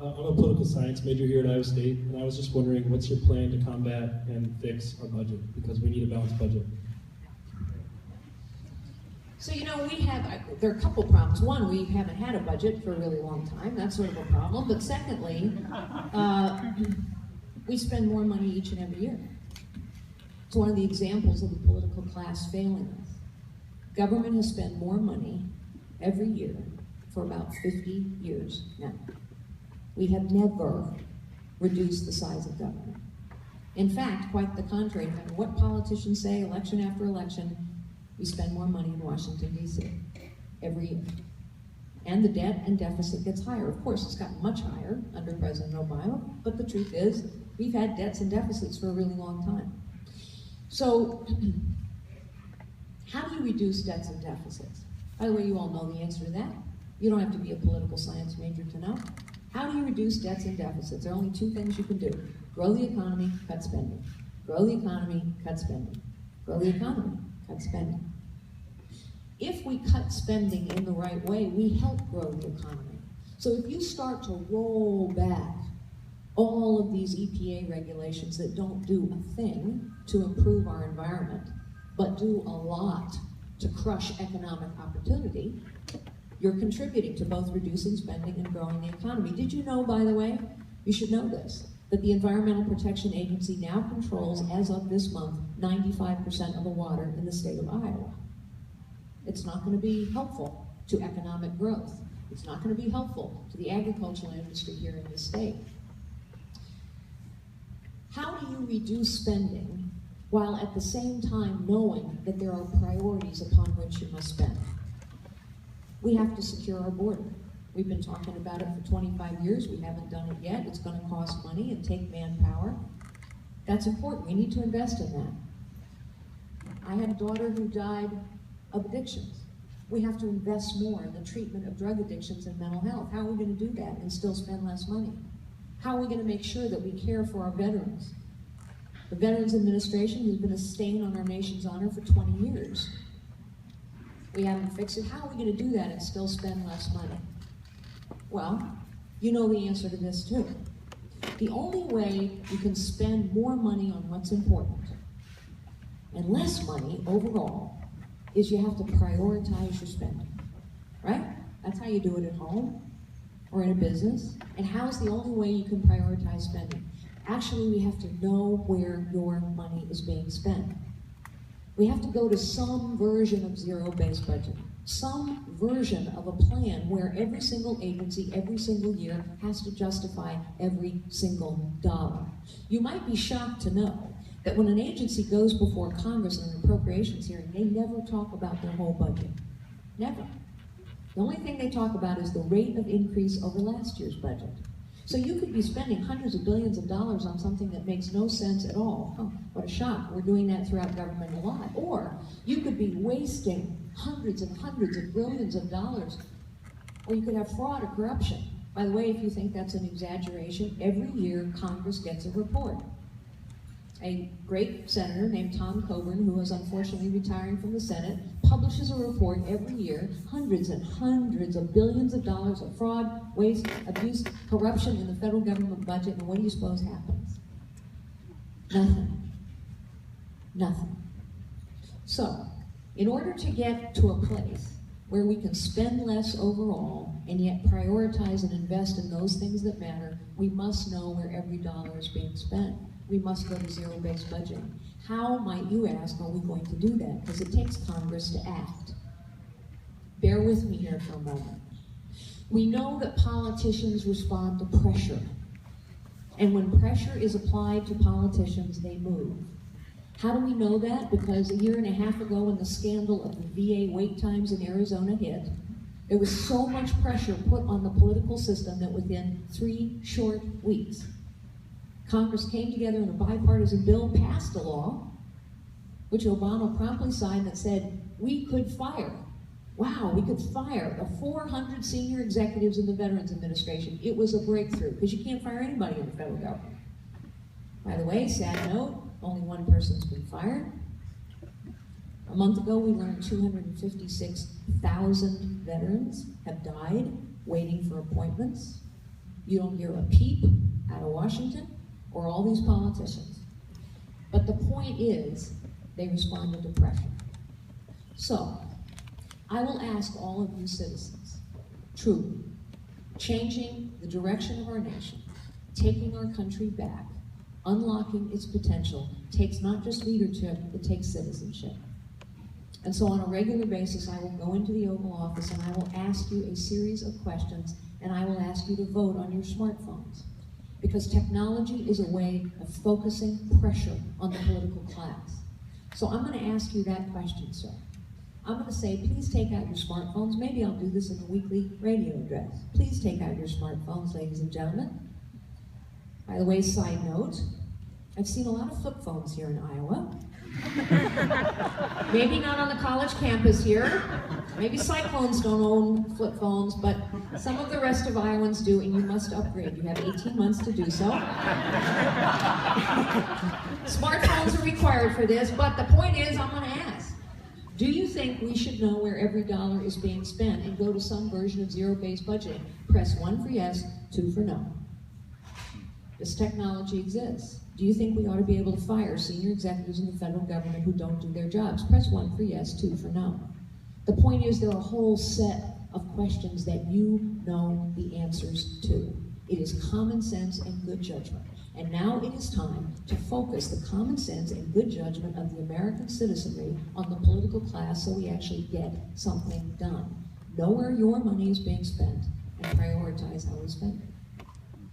I'm a political science major here at Iowa State, and I was just wondering, what's your plan to combat and fix our budget? Because we need a balanced budget. So, there are a couple problems. One, we haven't had a budget for a really long time. That's sort of a problem. But secondly, we spend more money each and every year. It's one of the examples of the political class failing us. Government has spent more money every year for about 50 years now. We have never reduced the size of government. In fact, quite the contrary. No matter what politicians say, election after election, we spend more money in Washington, D.C. every year. And the debt and deficit gets higher. Of course, it's gotten much higher under President Obama, but the truth is, we've had debts and deficits for a really long time. So, how do you reduce debts and deficits? By the way, you all know the answer to that. You don't have to be a political science major to know. How do you reduce debts and deficits? There are only two things you can do. Grow the economy, cut spending. Grow the economy, cut spending. Grow the economy, cut spending. If we cut spending in the right way, we help grow the economy. So if you start to roll back all of these EPA regulations that don't do a thing to improve our environment, but do a lot to crush economic opportunity, you're contributing to both reducing spending and growing the economy. Did you know, by the way, you should know this, that the Environmental Protection Agency now controls, as of this month, 95% of the water in the state of Iowa. It's not going to be helpful to economic growth. It's not going to be helpful to the agricultural industry here in the state. How do you reduce spending while at the same time knowing that there are priorities upon which you must spend? We have to secure our border. We've been talking about it for 25 years. We haven't done it yet. It's going to cost money and take manpower. That's important. We need to invest in that. I had a daughter who died of addictions. We have to invest more in the treatment of drug addictions and mental health. How are we going to do that and still spend less money? How are we going to make sure that we care for our veterans? The Veterans Administration has been a stain on our nation's honor for 20 years. We haven't fixed it. How are we going to do that and still spend less money? Well, you know the answer to this too. The only way you can spend more money on what's important and less money overall is you have to prioritize your spending, right? That's how you do it at home or in a business. And how's the only way you can prioritize spending? Actually, we have to know where your money is being spent. We have to go to some version of zero-based budgeting, some version of a plan where every single agency, every single year, has to justify every single dollar. You might be shocked to know that when an agency goes before Congress in an appropriations hearing, they never talk about their whole budget. Never. The only thing they talk about is the rate of increase over last year's budget. So you could be spending hundreds of billions of dollars on something that makes no sense at all. Oh, what a shock. We're doing that throughout government a lot. Or you could be wasting hundreds and hundreds of billions of dollars. Or you could have fraud or corruption. By the way, if you think that's an exaggeration, every year Congress gets a report. A great senator named Tom Coburn, who is unfortunately retiring from the Senate, publishes a report every year, hundreds and hundreds of billions of dollars of fraud, waste, abuse, corruption in the federal government budget, and what do you suppose happens? Nothing. Nothing. So, in order to get to a place where we can spend less overall and yet prioritize and invest in those things that matter, we must know where every dollar is being spent. We must go to zero-based budgeting. How, might you ask, are we going to do that? Because it takes Congress to act. Bear with me here for a moment. We know that politicians respond to pressure. And when pressure is applied to politicians, they move. How do we know that? Because a year and a half ago, when the scandal of the VA wait times in Arizona hit, there was so much pressure put on the political system that within 3 short weeks, Congress came together in a bipartisan bill, passed a law, which Obama promptly signed, that said we could fire. Wow, we could fire 400 senior executives in the Veterans Administration. It was a breakthrough, because you can't fire anybody in the federal government. By the way, sad note, only one person's been fired. A month ago, we learned 256,000 veterans have died waiting for appointments. You don't hear a peep out of Washington or all these politicians. But the point is, they responded to pressure. So, I will ask all of you citizens, truly, changing the direction of our nation, taking our country back, unlocking its potential, takes not just leadership, it takes citizenship. And so on a regular basis, I will go into the Oval Office and I will ask you a series of questions, and I will ask you to vote on your smartphones. Because technology is a way of focusing pressure on the political class. So I'm going to ask you that question, sir. I'm going to say, please take out your smartphones. Maybe I'll do this in a weekly radio address. Please take out your smartphones, ladies and gentlemen. By the way, side note, I've seen a lot of flip phones here in Iowa. Maybe not on the college campus here. Maybe Cyclones don't own flip phones, but some of the rest of Iowans do, and you must upgrade. You have 18 months to do so. Smartphones are required for this, but the point is, I'm going to ask, do you think we should know where every dollar is being spent and go to some version of zero-based budgeting? Press 1 for yes, 2 for no. This technology exists. Do you think we ought to be able to fire senior executives in the federal government who don't do their jobs? Press 1 for yes, 2 for no. The point is, there are a whole set of questions that you know the answers to. It is common sense and good judgment. And now it is time to focus the common sense and good judgment of the American citizenry on the political class so we actually get something done. Know where your money is being spent and prioritize how we spend it.